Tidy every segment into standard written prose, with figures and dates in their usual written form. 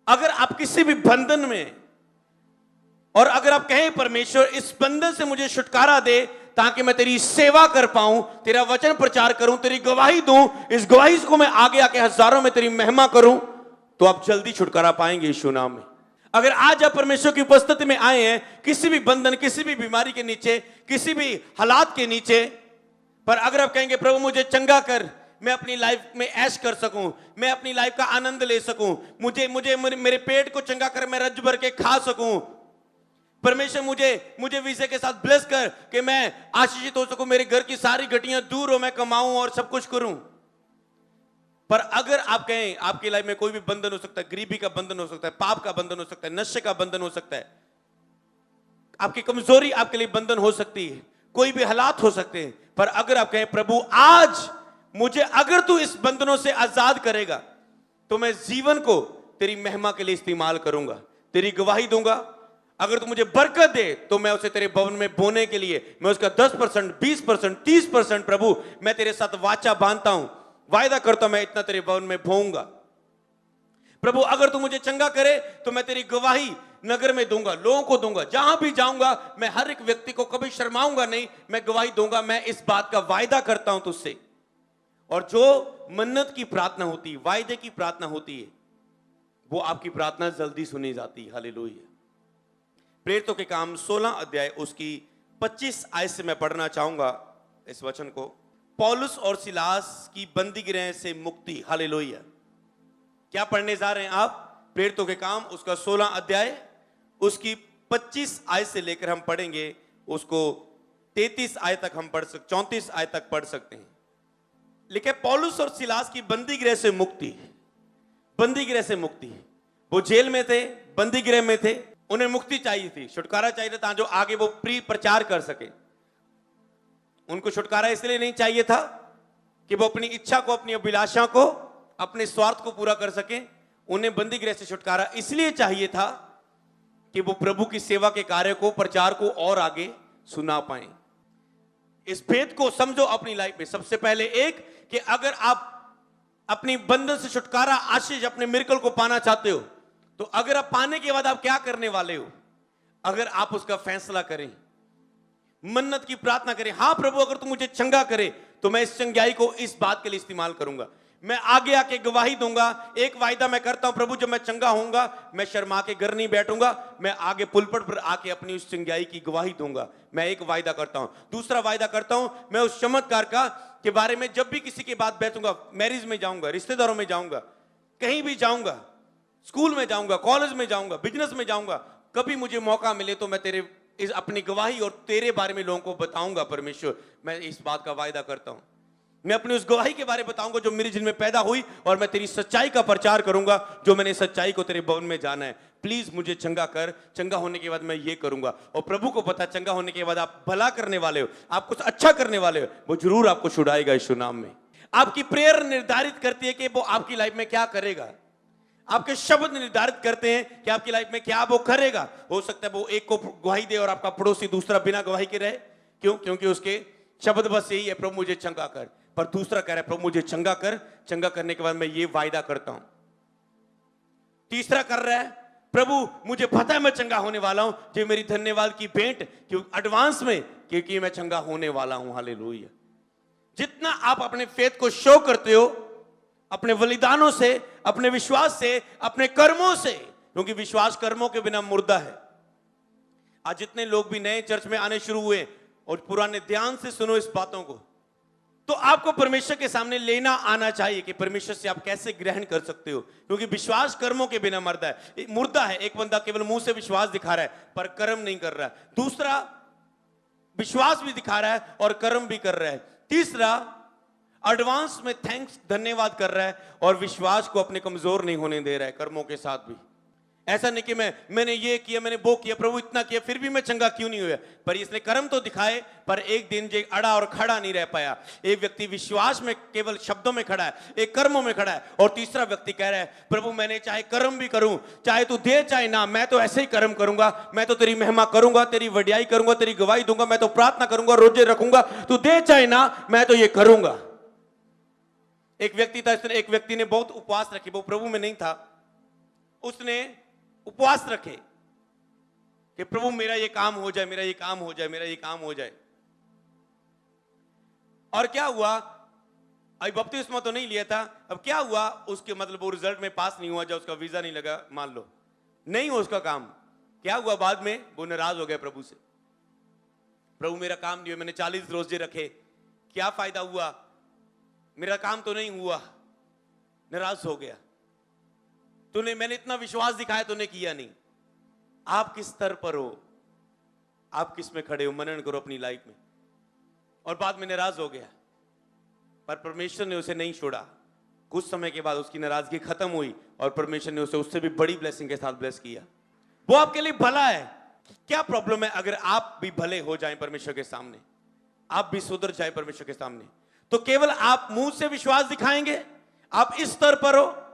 अगर आप किसी भी बंधन में, और अगर आप कहें परमेश्वर इस बंधन से मुझे छुटकारा दे ताकि मैं तेरी सेवा कर पाऊं, तेरा वचन प्रचार करूं, तेरी गवाही दूं, इस गवाही को मैं आगे आके हजारों में तेरी महिमा करूं, तो आप जल्दी छुटकारा पाएंगे यीशु नाम में। अगर आज आप परमेश्वर की उपस्थिति में आए हैं, किसी भी बंधन, किसी भी बीमारी के नीचे, किसी भी हालात के नीचे, पर अगर आप कहेंगे प्रभु मुझे चंगा कर, मैं अपनी लाइफ में ऐश कर सकूं, मैं अपनी लाइफ का आनंद ले सकूं, मुझे मेरे पेट को चंगा कर, मैं रज भर के खा सकूं, परमेश्वर मुझे वीजे के साथ ब्लेस कर कि मैं आशीषित हो सकूं, मेरे घर की सारी घटियां दूर हो, मैं कमाऊं और सब कुछ करूं। पर अगर आप कहें आपकी लाइफ में कोई भी बंधन हो सकता है, गरीबी का बंधन हो सकता है, पाप का बंधन हो सकता है, नशे का बंधन हो सकता है, आपकी कमजोरी आपके लिए बंधन हो सकती है, कोई भी हालात हो सकते हैं, पर अगर आप कहें प्रभु आज मुझे अगर तू इस बंधनों से आजाद करेगा तो मैं जीवन को तेरी महिमा के लिए इस्तेमाल करूंगा, तेरी गवाही दूंगा। अगर तू मुझे बरकत दे तो मैं उसे तेरे भवन में बोने के लिए मैं उसका 10%, 20%, 30% प्रभु मैं तेरे साथ वाचा बांधता हूं, वायदा करता हूं मैं इतना तेरे भवन में बोऊंगा। प्रभु अगर तू मुझे चंगा करे तो मैं तेरी गवाही नगर में दूंगा, लोगों को दूंगा, जहां भी जाऊंगा मैं हर एक व्यक्ति को कभी शर्माऊंगा नहीं, मैं गवाही दूंगा, मैं इस बात का वायदा करता हूं तुझसे। और जो मन्नत की प्रार्थना होती है, वायदे की प्रार्थना होती है, वो आपकी प्रार्थना जल्दी सुनी जाती है। हालेलुया। प्रेरितों के काम 16 अध्याय उसकी 25 आयत से मैं पढ़ना चाहूंगा इस वचन को। पौलुस और सिलास की बंदी गृह से मुक्ति। हालेलुया। क्या पढ़ने जा रहे हैं आप? प्रेरितों के काम उसका 16 अध्याय उसकी 25 आयत से लेकर हम पढ़ेंगे उसको 33 आयत तक हम पढ़ सकते, 34 आयत तक पढ़ सकते हैं। लिखे पौलुस और सिलास की बंदी गृह से मुक्ति। बंदी गृह से मुक्ति, वो जेल में थे, बंदी गृह में थे, उन्हें मुक्ति चाहिए थी, छुटकारा चाहिए था जो आगे वो प्रचार कर सके। उनको छुटकारा इसलिए नहीं चाहिए था कि वो अपनी इच्छा को, अपनी अभिलाषा को, अपने स्वार्थ को पूरा कर सके। उन्हें बंदी गृह से छुटकारा इसलिए चाहिए था कि वो प्रभु की सेवा के कार्य को, प्रचार को और आगे सुना पाए। इस भेद को समझो अपनी लाइफ में। सबसे पहले एक कि अगर आप अपनी बंधन से छुटकारा, आशीष, अपने मिरेकल को पाना चाहते हो, तो अगर आप पाने के बाद आप क्या करने वाले हो? अगर आप उसका फैसला करें, मन्नत की प्रार्थना करें, हां प्रभु अगर तू मुझे चंगा करे तो मैं इस चंगाई को इस बात के लिए इस्तेमाल करूंगा, मैं आगे आके गवाही दूंगा। एक वायदा मैं करता हूं प्रभु, जब मैं चंगा होऊंगा मैं शर्मा के घर नहीं बैठूंगा, मैं आगे पुलपट पर आके अपनी उस चंगाई की गवाही दूंगा। मैं एक वायदा करता हूं। दूसरा वायदा करता हूं मैं उस चमत्कार का के बारे में जब भी किसी के बाद बैठूंगा, मैरिज में जाऊंगा, रिश्तेदारों में जाऊंगा, कहीं भी जाऊंगा, स्कूल में जाऊंगा, कॉलेज में जाऊंगा, बिजनेस में जाऊंगा, कभी मुझे मौका मिले तो मैं तेरे इस अपनी गवाही और तेरे बारे में लोगों को बताऊंगा। परमेश्वर मैं इस बात का वायदा करता हूं, मैं अपनी उस गवाही के बारे में बताऊंगा जो मेरे जिनमें पैदा हुई, और मैं तेरी सच्चाई का प्रचार करूंगा, जो मैंने सच्चाई को तेरे भवन में जाना है। प्लीज मुझे चंगा कर, चंगा होने के बाद मैं ये करूंगा। और प्रभु को पता चंगा होने के बाद आप भला करने वाले हो, आप कुछ अच्छा करने वाले हो, वो जरूर आपको छुड़ाएगा यीशु नाम में। आपकी प्रेयर निर्धारित करती है कि वो आपकी लाइफ में क्या करेगा। आपके शब्द निर्धारित करते हैं कि आपकी लाइफ में क्या वो करेगा। हो सकता है वो एक को गवाही दे और आपका पड़ोसी दूसरा बिना गवाही के रहे। क्यों? क्योंकि उसके शब्द बस यही है प्रभु मुझे चंगा कर, पर दूसरा कह रहा है प्रभु मुझे चंगा कर, चंगा करने के बाद मैं ये वायदा करता हूं। तीसरा कर रहा है प्रभु मुझे पता है मैं चंगा होने वाला हूं, जो मेरी धन्यवाद की भेंट क्यों एडवांस में, क्योंकि मैं चंगा होने वाला हूं। हालेलुया। जितना आप अपने फेथ को शो करते हो, अपने बलिदानों से, अपने विश्वास से, अपने कर्मों से, क्योंकि विश्वास कर्मों के बिना मुर्दा है। आज जितने लोग भी नए चर्च में आने शुरू हुए और पुराने, ध्यान से सुनो इस बातों को, तो आपको परमेश्वर के सामने लेना आना चाहिए कि परमेश्वर से आप कैसे ग्रहण कर सकते हो, क्योंकि विश्वास कर्मों के बिना मुर्दा है। एक बंदा केवल मुंह से विश्वास दिखा रहा है पर कर्म नहीं कर रहा है। दूसरा विश्वास भी दिखा रहा है और कर्म भी कर रहा है। तीसरा एडवांस में थैंक्स, धन्यवाद कर रहा है और विश्वास को अपने कमजोर नहीं होने दे रहा है कर्मों के साथ भी। ऐसा नहीं कि मैंने ये किया, मैंने वो किया, प्रभु इतना किया, फिर भी मैं चंगा क्यों नहीं हुआ। पर इसने कर्म तो दिखाए, पर एक दिन जो अड़ा और खड़ा नहीं रह पाया। एक व्यक्ति विश्वास में केवल शब्दों में खड़ा है, एक कर्मों में खड़ा है, और तीसरा व्यक्ति कह रहा है प्रभु मैंने चाहे कर्म भी करूं, चाहे तू दे चाहे ना, मैं तो ऐसे ही कर्म करूंगा, मैं तो तेरी महिमा करूंगा, तेरी वडियाई करूंगा, तेरी गवाही दूंगा, मैं तो प्रार्थना करूंगा, रोजे रखूंगा, तू दे चाहे ना, मैं तो ये करूंगा। एक व्यक्ति था, एक व्यक्ति ने बहुत उपवास रखी, वो प्रभु में नहीं था, उसने उपवास रखे कि प्रभु मेरा ये काम हो जाए, मेरा ये काम हो जाए, मेरा ये काम हो जाए। और क्या हुआ, अभी बपतिस्मा तो नहीं लिया था, अब क्या हुआ उसके मतलब वो रिजल्ट में पास नहीं हुआ, जब उसका वीजा नहीं लगा, मान लो नहीं हो उसका काम, क्या हुआ बाद में वो नाराज हो गया प्रभु से। प्रभु मेरा काम नहीं हुआ, मैंने 40 रोजे रखे, क्या फायदा हुआ, मेरा काम तो नहीं हुआ, नाराज हो गया। मैंने इतना विश्वास दिखाया, तूने किया नहीं। आप किस स्तर पर हो, आप किस में खड़े हो, मनन करो अपनी लाइफ में। और बाद में नाराज हो गया, पर परमेश्वर ने उसे नहीं छोड़ा। कुछ समय के बाद उसकी नाराजगी खत्म हुई और परमेश्वर ने उसे उससे भी बड़ी ब्लेसिंग के साथ ब्लेस किया। वो आपके लिए भला है। क्या प्रॉब्लम है अगर आप भी भले हो जाएं परमेश्वर के सामने, आप भी सुधर जाएं परमेश्वर के सामने, तो केवल आप मुंह से विश्वास दिखाएंगे? आप इस स्तर पर हो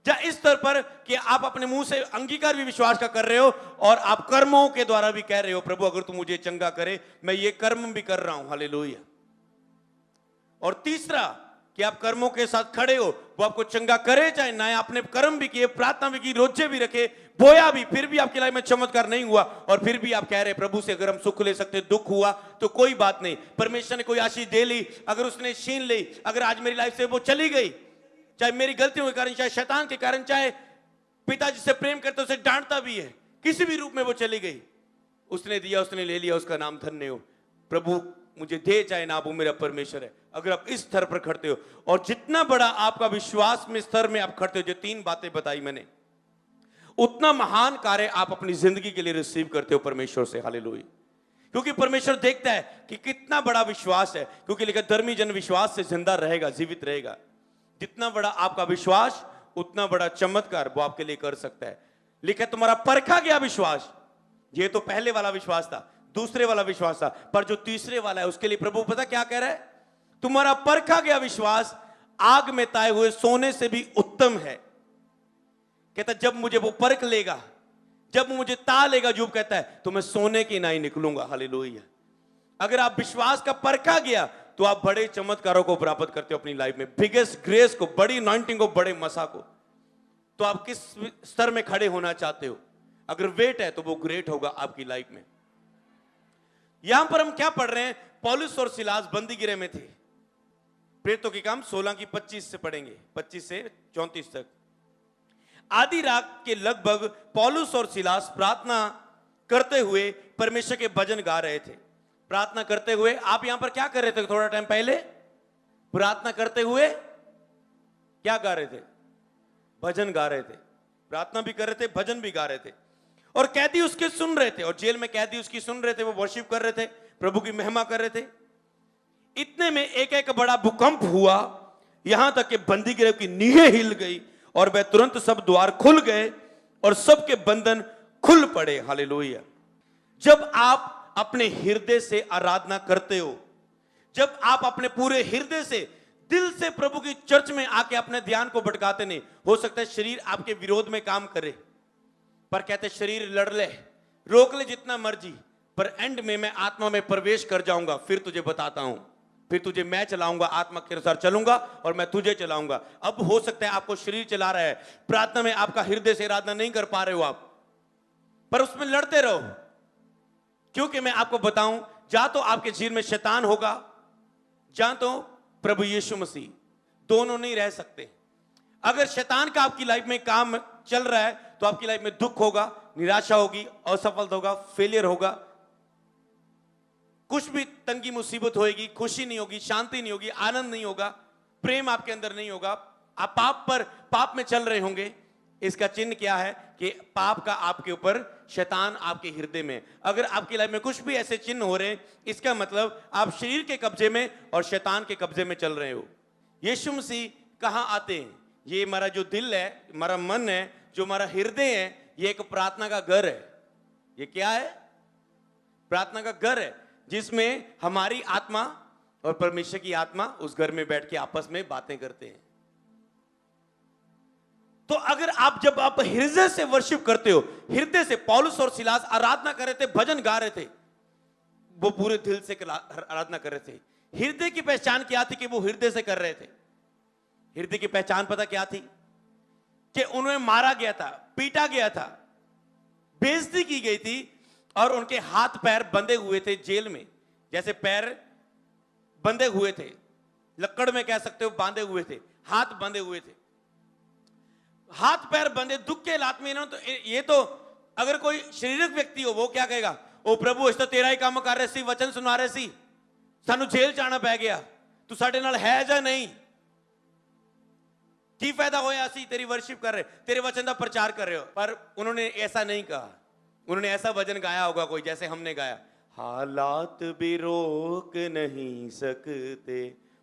या इस स्तर पर कि आप अपने मुंह से अंगीकार भी विश्वास का कर रहे हो और आप कर्मों के द्वारा भी कह रहे हो प्रभु अगर तू मुझे चंगा करे, मैं ये कर्म भी कर रहा हूं, हालेलुया। और तीसरा कि आप कर्मों के साथ खड़े हो, वो आपको चंगा करे चाहे ना, आपने कर्म भी किए, प्रार्थना भी की, रोजे भी रखे, बोया भी, फिर भी आपकी लाइफ में चमत्कार नहीं हुआ, और फिर भी आप कह रहे प्रभु से अगर हम सुख ले सकते, दुख हुआ तो कोई बात नहीं, परमेश्वर ने कोई आशीष दे ली, अगर उसने छीन ली, अगर आज मेरी लाइफ से वो चली गई, चाहे मेरी गलतियों के कारण, चाहे शैतान के कारण, चाहे पिता जिससे प्रेम करते उसे डांटता भी है, किसी भी रूप में वो चली गई, उसने दिया, उसने ले लिया, उसका नाम धन्य हो। प्रभु मुझे दे चाहे ना, वो मेरा परमेश्वर है। अगर आप इस स्तर पर खड़ते हो और जितना बड़ा आपका विश्वास में स्तर में आप खड़ते हो, जो 3 बातें बताई मैंने, उतना महान कार्य आप अपनी जिंदगी के लिए रिसीव करते हो परमेश्वर से, हालेलुया। क्योंकि परमेश्वर देखता है कि कितना बड़ा विश्वास है, क्योंकि लिखा धर्मी जन विश्वास से जिंदा रहेगा, जीवित रहेगा। जितना बड़ा आपका विश्वास, उतना बड़ा चमत्कार वो आपके लिए कर सकता है। लिखा तुम्हारा परखा गया विश्वास, ये तो पहले वाला विश्वास था, दूसरे वाला विश्वास था, पर जो तीसरे वाला है उसके लिए प्रभु पता क्या कह रहा है, तुम्हारा परखा गया विश्वास आग में ताए हुए सोने से भी उत्तम है। कहता जब मुझे वो परख लेगा, जब मुझे ता लेगा, जो कहता है तो मैं सोने की नाई निकलूंगा, हालेलुया। अगर आप विश्वास का परखा गया तो आप बड़े चमत्कारों को प्राप्त करते हो अपनी लाइफ में, बिगेस्ट ग्रेस को, बड़ी अनॉइंटिंग को, बड़े मसा को। तो आप किस स्तर में खड़े होना चाहते हो? अगर वेट है तो वो ग्रेट होगा आपकी लाइफ में। यहां पर हम क्या पढ़ रहे हैं, पौलुस और सिलास बंदी गृह में थे। प्रेरितों के काम 16 की 25 से पढ़ेंगे, 25 से 34 तक। आधी रात के लगभग पौलुस और सिलास प्रार्थना करते हुए परमेश्वर के भजन गा रहे थे। प्रार्थना करते हुए, आप यहां पर क्या कर रहे थे? थोड़ा टाइम पहले प्रार्थना करते हुए क्या गा रहे थे? भजन गा रहे थे। प्रार्थना भी कर रहे थे, भजन भी गा रहे थे, और कैदी उसके सुन रहे थे, और जेल में कैदी उसकी सुन रहे थे, वो वर्शिप कर रहे थे, प्रभु की महिमा कर रहे थे। इतने में एक बड़ा भूकंप हुआ, यहां तक कि बंदी गृह की नींवें हिल गई और वह तुरंत सब द्वार खुल गए और सबके बंधन खुल पड़े, हालेलुया। जब आप अपने हृदय से आराधना करते हो, जब आप अपने पूरे हृदय से, दिल से प्रभु की चर्च में आके अपने ध्यान को भटकाते नहीं, हो सकता है शरीर आपके विरोध में काम करे, पर कहते शरीर लड़ ले, रोक ले जितना मर्जी, पर एंड में मैं आत्मा में प्रवेश कर जाऊंगा, फिर तुझे बताता हूं, फिर तुझे मैं चलाऊंगा, आत्मा के अनुसार चलूंगा और मैं तुझे चलाऊंगा। अब हो सकता है आपको शरीर चला रहा है, प्रार्थना में आपका हृदय से आराधना नहीं कर पा रहे हो आप, पर उसमें लड़ते रहो, क्योंकि मैं आपको बताऊं, जा तो आपके जीवन में शैतान होगा, जा तो प्रभु यीशु मसीह, दोनों नहीं रह सकते। अगर शैतान का आपकी लाइफ में काम चल रहा है तो आपकी लाइफ में दुख होगा, निराशा होगी, असफलता होगा, फेलियर होगा, कुछ भी तंगी मुसीबत होगी, खुशी नहीं होगी, शांति नहीं होगी, आनंद नहीं होगा, प्रेम आपके अंदर नहीं होगा, आप पाप में चल रहे होंगे। इसका चिन्ह क्या है कि पाप का आपके ऊपर, शैतान आपके हृदय में। अगर आपकी लाइफ में कुछ भी ऐसे चिन्ह हो रहे हैं, इसका मतलब आप शरीर के कब्जे में और शैतान के कब्जे में चल रहे हो। यीशु मसीह कहां आते हैं? ये हमारा जो दिल है, हमारा मन है, जो हमारा हृदय है, ये एक प्रार्थना का घर है। ये क्या है? प्रार्थना का घर है, जिसमें हमारी आत्मा और परमेश्वर की आत्मा उस घर में बैठ के आपस में बातें करते हैं। तो अगर जब आप हृदय से वर्शिप करते हो, हृदय से, पौलुस और सिलास आराधना कर रहे थे, भजन गा रहे थे, वो पूरे दिल से आराधना कर रहे थे। हृदय की पहचान क्या थी कि वो हृदय से कर रहे थे? हृदय की पहचान पता क्या थी? कि उन्हें मारा गया था, पीटा गया था, बेइज्जती की गई थी और उनके हाथ पैर बंधे हुए थे जेल में। जैसे पैर बंधे हुए थे, लकड़ में कह सकते हो बांधे हुए थे, हाथ बंधे हुए थे, हाथ पैर बंधे दुख के हालात में ना। तो ये तो अगर कोई शारीरिक व्यक्ति हो वो क्या कहेगा, ओ प्रभु इस तो तेरा ही काम कर रहे सी, वचन सुना रहे सी, सानू जेल जाना पै गया, तू साडे नाल है या नहीं, की फायदा होया सी तेरी वर्शिप कर रहे, तेरे वचन का प्रचार कर रहे हो। पर उन्होंने ऐसा नहीं कहा, उन्होंने ऐसा भजन गाया होगा कोई जैसे हमने गाया, हालात भी रोक नहीं सकते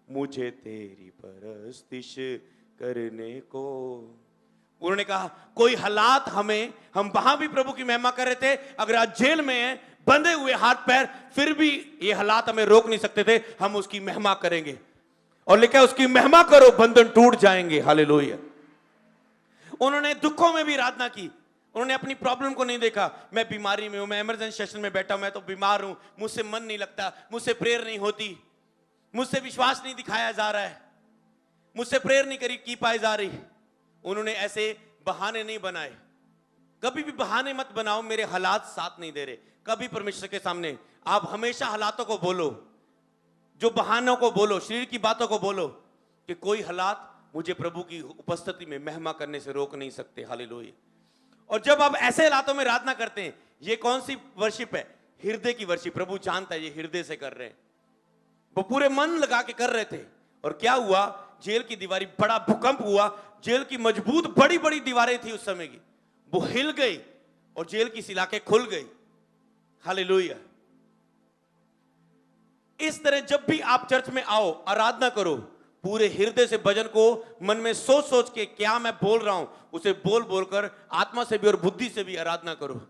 मुझे तेरी परस्तिश करने को। उन्होंने कहा कोई हालात हमें, हम वहां भी प्रभु की महिमा कर रहे थे, अगर आज जेल में हैं, बंधे हुए हाथ पैर, फिर भी ये हालात हमें रोक नहीं सकते थे, हम उसकी महिमा करेंगे। और लिखा उसकी महिमा करो बंधन टूट जाएंगे। हालेलुया। उन्होंने दुखों में भी आराधना की, उन्होंने अपनी प्रॉब्लम को नहीं देखा, मैं बीमारी में हूं, मैं इमरजेंसी सेशन में बैठा हूं, मैं तो बीमार हूं, मुझसे मन नहीं लगता, मुझसे प्रेयर नहीं होती, मुझसे विश्वास नहीं दिखाया जा रहा है, मुझसे प्रेयर नहीं करी की पाई जा रही। उन्होंने ऐसे बहाने नहीं बनाए। कभी भी बहाने मत बनाओ, मेरे हालात साथ नहीं दे रहे। कभी परमेश्वर के सामने आप हमेशा हालातों को बोलो, जो बहानों को बोलो, शरीर की बातों को बोलो कि कोई हालात मुझे प्रभु की उपस्थिति में महिमा करने से रोक नहीं सकते। हालेलुया। और जब आप ऐसे हालातों में आराधना करते हैं, ये कौन सी वर्शिप है? हृदय की वर्शिप। प्रभु जानता है ये हृदय से कर रहे हैं, वो पूरे मन लगा के कर रहे थे। और क्या हुआ, जेल की दीवारी, बड़ा भूकंप हुआ, जेल की मजबूत बड़ी बड़ी दीवारें थी उस समय की, वो हिल गई और जेल की सलाखें खुल गई। हालेलुया। इस तरह जब भी आप चर्च में आओ, आराधना करो, पूरे हृदय से भजन को मन में सोच सोच के क्या मैं बोल रहा हूं उसे बोल बोलकर आत्मा से भी और बुद्धि से भी आराधना करो।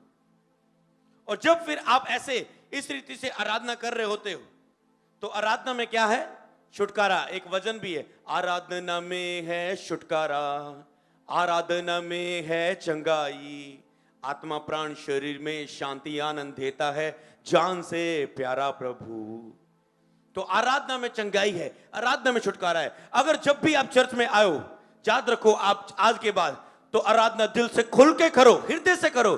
और जब फिर आप ऐसे इस रीति से आराधना कर रहे होते हो तो आराधना में क्या है? छुटकारा। एक वचन भी है, आराधना में है छुटकारा, आराधना में है चंगाई, आत्मा प्राण शरीर में शांति आनंद देता है, जान से प्यारा प्रभु। तो आराधना में चंगाई है, आराधना में छुटकारा है। अगर जब भी आप चर्च में आयो, याद रखो आप आज के बाद तो आराधना दिल से खुल के करो, हृदय से करो,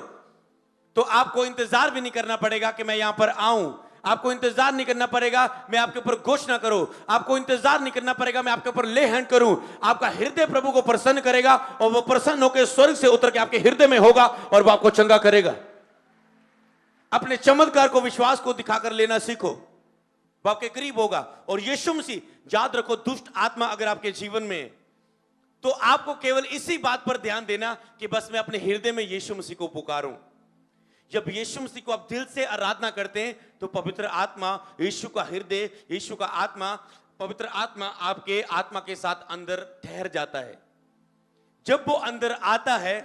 तो आपको इंतजार भी नहीं करना पड़ेगा कि मैं यहां पर आऊं, आपको इंतजार नहीं करना पड़ेगा मैं आपके ऊपर घोषणा करूं, आपको इंतजार नहीं करना पड़ेगा मैं आपके ऊपर ले हैंड करूं। आपका हृदय प्रभु को प्रसन्न करेगा और वो प्रसन्न होकर स्वर्ग से उतर के आपके हृदय में होगा और वो आपको चंगा करेगा। अपने चमत्कार को, विश्वास को दिखाकर लेना सीखो, वो आपके करीब होगा। और यीशु मसीह, याद रखो, दुष्ट आत्मा अगर आपके जीवन में तो आपको केवल इसी बात पर ध्यान देना कि बस मैं अपने हृदय में यीशु मसीह को पुकारूं। जब यीशु मसीह को आप दिल से आराधना करते हैं तो पवित्र आत्मा, यीशु का हृदय, यीशु का आत्मा, पवित्र आत्मा आपके आत्मा के साथ अंदर ठहर जाता है। जब वो अंदर आता है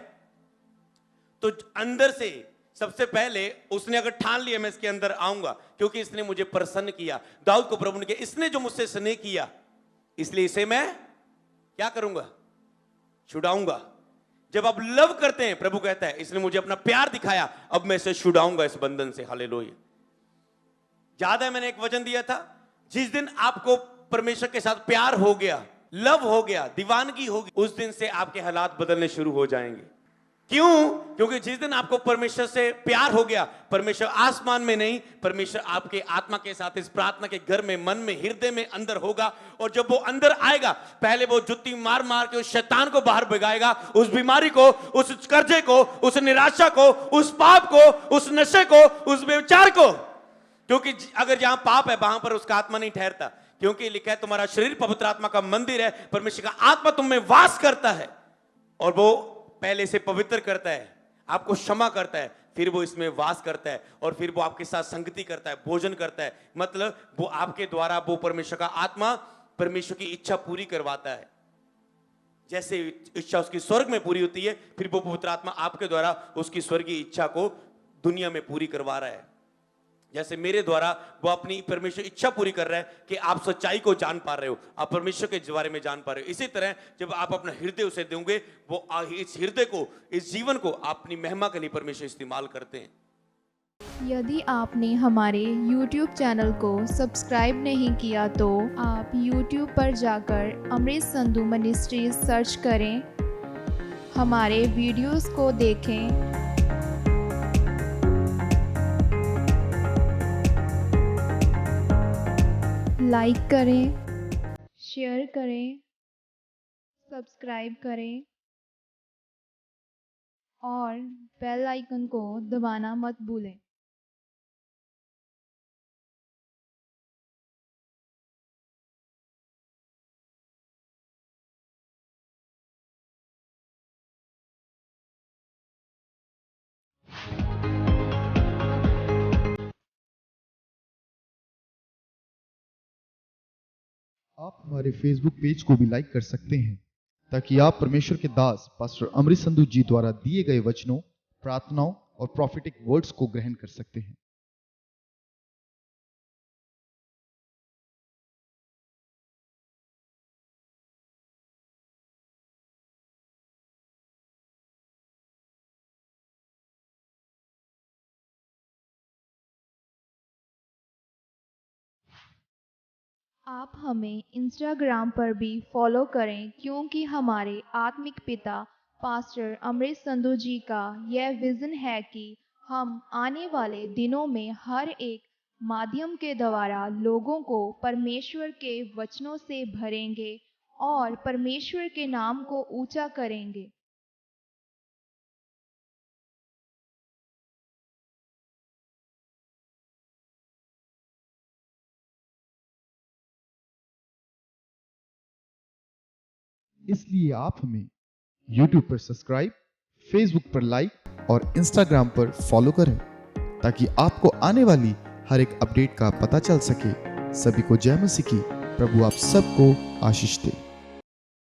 तो अंदर से सबसे पहले उसने अगर ठान लिया मैं इसके अंदर आऊंगा क्योंकि इसने मुझे प्रसन्न किया। दाऊद को प्रभु ने कहा, इसने जो मुझसे स्नेह किया इसलिए इसे मैं क्या करूंगा? छुड़ाऊंगा। जब आप लव करते हैं, प्रभु कहता है इसने मुझे अपना प्यार दिखाया, अब मैं इसे छुड़ाऊंगा इस बंधन से। हालेलुया। याद है मैंने एक वचन दिया था, जिस दिन आपको परमेश्वर के साथ प्यार हो गया, लव हो गया, दीवानगी होगी, उस दिन से आपके हालात बदलने शुरू हो जाएंगे। क्यों? क्योंकि जिस दिन आपको परमेश्वर से प्यार हो गया, परमेश्वर आसमान में नहीं, परमेश्वर आपके आत्मा के साथ इस प्रार्थना के घर में, मन में, हृदय में अंदर होगा। और जब वो अंदर आएगा, पहले वो जुत्ती मार मार के उस शैतान को बाहर भगाएगा, उस बीमारी को, उस कर्जे को, उस निराशा को, उस पाप को, उस नशे को, उस व्यभिचार को। क्योंकि अगर जहां पाप है वहां पर उसका आत्मा नहीं ठहरता, क्योंकि लिखा है तुम्हारा शरीर पवित्र आत्मा का मंदिर है, परमेश्वर का आत्मा तुम में वास करता है और वो पहले से पवित्र करता है, आपको क्षमा करता है, फिर वो इसमें वास करता है और फिर वो आपके साथ संगति करता है, भोजन करता है। मतलब वो आपके द्वारा, वो परमेश्वर का आत्मा परमेश्वर की इच्छा पूरी करवाता है। जैसे इच्छा उसकी स्वर्ग में पूरी होती है, फिर वो पवित्र आत्मा आपके द्वारा उसकी स्वर्गीय इच्छा को दुनिया में पूरी करवा रहा है। जैसे मेरे द्वारा वो अपनी परमेश्वर इच्छा पूरी कर रहा है कि आप सच्चाई को जान पा रहे हो, आप परमेश्वर के बारे में जान पा रहे हो। इसी तरह जब आप अपना हृदय उसे दोगे, वो इस हृदय को, इस जीवन को अपनी महिमा के लिए परमेश्वर इस्तेमाल करते हैं। यदि आपने हमारे YouTube चैनल को सब्सक्राइब नहीं किया तो आप YouTube पर जाकर अमृत संधू मिनिस्ट्रीज सर्च करें। हमारे वीडियोस को देखें, लाइक करें, शेयर करें, सब्सक्राइब करें और बेल आइकन को दबाना मत भूलें। आप हमारे फेसबुक पेज को भी लाइक कर सकते हैं ताकि आप परमेश्वर के दास पास्टर अमृत संधू जी द्वारा दिए गए वचनों, प्रार्थनाओं और प्रॉफिटिक वर्ड्स को ग्रहण कर सकते हैं। आप हमें इंस्टाग्राम पर भी फॉलो करें, क्योंकि हमारे आत्मिक पिता पास्टर अमृत संधू जी का यह विज़न है कि हम आने वाले दिनों में हर एक माध्यम के द्वारा लोगों को परमेश्वर के वचनों से भरेंगे और परमेश्वर के नाम को ऊंचा करेंगे। इसलिए आप हमें YouTube पर सब्सक्राइब, Facebook पर लाइक और Instagram पर फॉलो करें ताकि आपको आने वाली हर एक अपडेट का पता चल सके। सभी को जय मसीह की। प्रभु आप सबको आशीष दे।